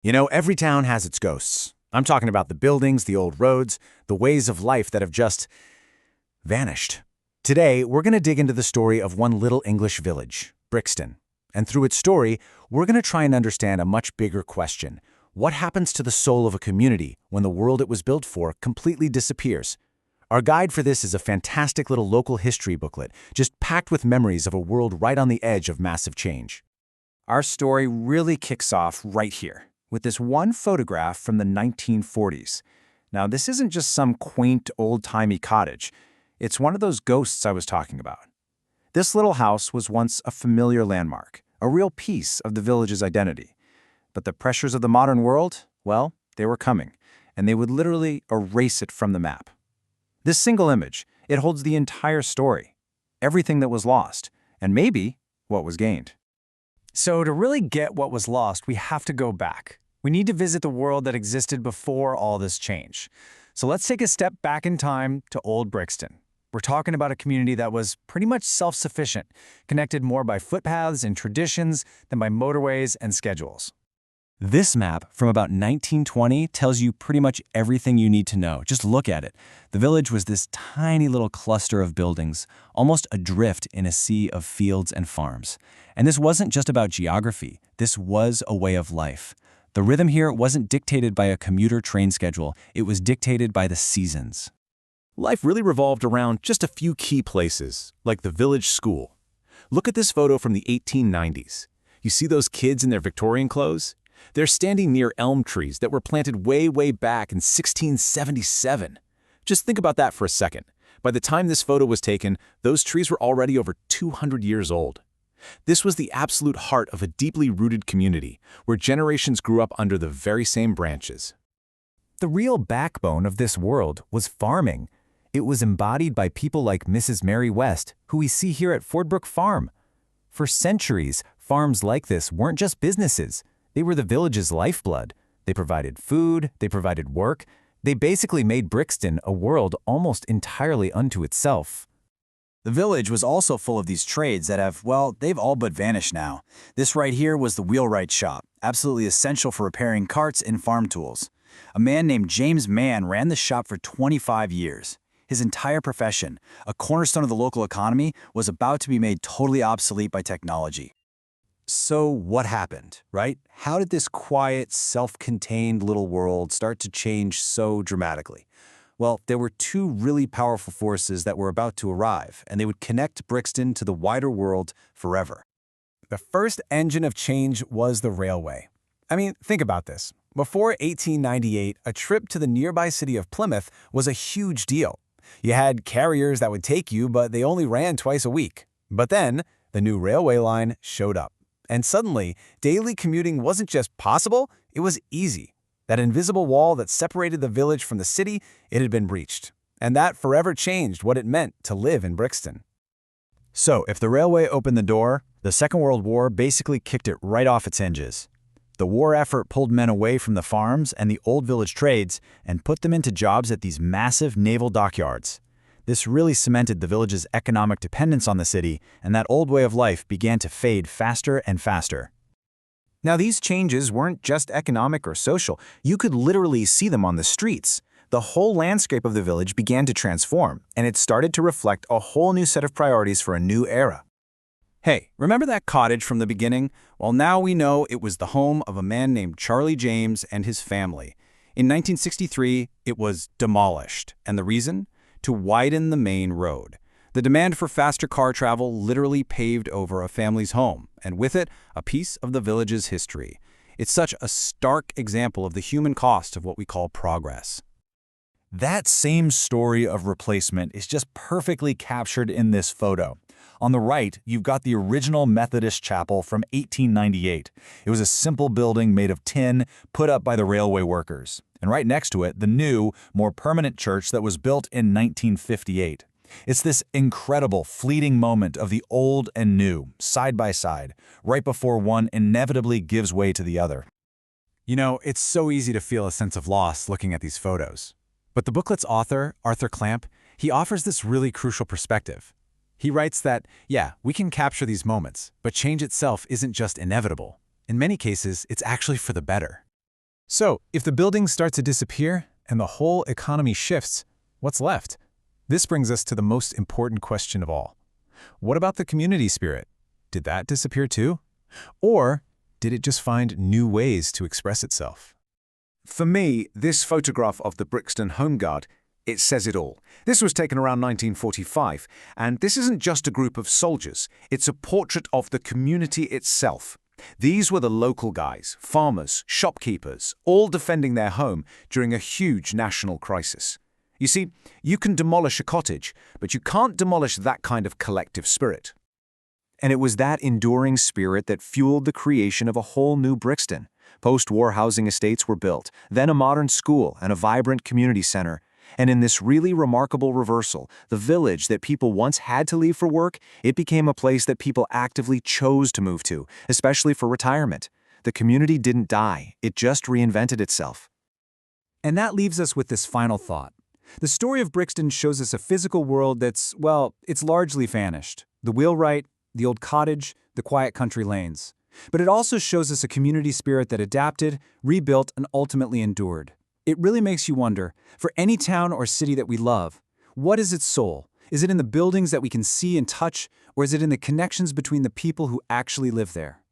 You know, every town has its ghosts. I'm talking about the buildings, the old roads, the ways of life that have just vanished. Today, we're going to dig into the story of one little English village, Brixton. And through its story, we're going to try and understand a much bigger question. What happens to the soul of a community when the world it was built for completely disappears? Our guide for this is a fantastic little local history booklet, just packed with memories of a world right on the edge of massive change. Our story really kicks off right here, with this one photograph from the 1940s. Now, this isn't just some quaint, old-timey cottage. It's one of those ghosts I was talking about. This little house was once a familiar landmark, a real piece of the village's identity. But the pressures of the modern world, well, they were coming, and they would literally erase it from the map. This single image, it holds the entire story, everything that was lost, and maybe what was gained. So to really get what was lost, we have to go back. We need to visit the world that existed before all this change. So let's take a step back in time to old Brixton. We're talking about a community that was pretty much self-sufficient, connected more by footpaths and traditions than by motorways and schedules. This map from about 1920 tells you pretty much everything you need to know. Just look at it. The village was this tiny little cluster of buildings, almost adrift in a sea of fields and farms. And this wasn't just about geography. This was a way of life. The rhythm here wasn't dictated by a commuter train schedule. It was dictated by the seasons. Life really revolved around just a few key places, like the village school. Look at this photo from the 1890s. You see those kids in their Victorian clothes? They're standing near elm trees that were planted way back in 1677. Just think about that for a second. By the time this photo was taken, those trees were already over 200 years old. This was the absolute heart of a deeply rooted community, where generations grew up under the very same branches. The real backbone of this world was farming. It was embodied by people like Mrs. Mary West, who we see here at Fordbrook Farm. For centuries, farms like this weren't just businesses. They were the village's lifeblood. They provided food, they provided work. They basically made Brixton a world almost entirely unto itself. The village was also full of these trades that have, well, they've all but vanished now. This right here was the wheelwright shop, absolutely essential for repairing carts and farm tools. A man named James Mann ran the shop for 25 years. His entire profession, a cornerstone of the local economy, was about to be made totally obsolete by technology. So what happened, right? How did this quiet, self-contained little world start to change so dramatically? Well, there were two really powerful forces that were about to arrive, and they would connect Brixton to the wider world forever. The first engine of change was the railway. I mean, think about this. Before 1898, a trip to the nearby city of Plymouth was a huge deal. You had carriers that would take you, but they only ran twice a week. But then, the new railway line showed up. And suddenly, daily commuting wasn't just possible, it was easy. That invisible wall that separated the village from the city, it had been breached. And that forever changed what it meant to live in Brixton. So, if the railway opened the door, the Second World War basically kicked it right off its hinges. The war effort pulled men away from the farms and the old village trades and put them into jobs at these massive naval dockyards. This really cemented the village's economic dependence on the city, and that old way of life began to fade faster and faster. Now, these changes weren't just economic or social. You could literally see them on the streets. The whole landscape of the village began to transform, and it started to reflect a whole new set of priorities for a new era. Hey, remember that cottage from the beginning? Well, now we know it was the home of a man named Charlie James and his family. In 1963, it was demolished, and the reason? To widen the main road. The demand for faster car travel literally paved over a family's home, and with it, a piece of the village's history. It's such a stark example of the human cost of what we call progress. That same story of replacement is just perfectly captured in this photo. On the right, you've got the original Methodist chapel from 1898. It was a simple building made of tin put up by the railway workers. And right next to it, the new, more permanent church that was built in 1958. It's this incredible, fleeting moment of the old and new, side by side, right before one inevitably gives way to the other. You know, it's so easy to feel a sense of loss looking at these photos. But the booklet's author, Arthur Clamp, he offers this really crucial perspective. He writes that, yeah, we can capture these moments, but change itself isn't just inevitable. In many cases, it's actually for the better. So, if the buildings start to disappear and the whole economy shifts, what's left? This brings us to the most important question of all. What about the community spirit? Did that disappear too? Or did it just find new ways to express itself? For me, this photograph of the Brixton Home Guard, it says it all. This was taken around 1945, and this isn't just a group of soldiers. It's a portrait of the community itself. These were the local guys, farmers, shopkeepers, all defending their home during a huge national crisis. You see, you can demolish a cottage, but you can't demolish that kind of collective spirit. And it was that enduring spirit that fueled the creation of a whole new Brixton. Post-war housing estates were built, then a modern school and a vibrant community center. And in this really remarkable reversal, the village that people once had to leave for work, it became a place that people actively chose to move to, especially for retirement. The community didn't die, it just reinvented itself. And that leaves us with this final thought. The story of Brixton shows us a physical world that's, well, it's largely vanished. The wheelwright, the old cottage, the quiet country lanes. But it also shows us a community spirit that adapted, rebuilt, and ultimately endured. It really makes you wonder, for any town or city that we love, what is its soul? Is it in the buildings that we can see and touch, or is it in the connections between the people who actually live there?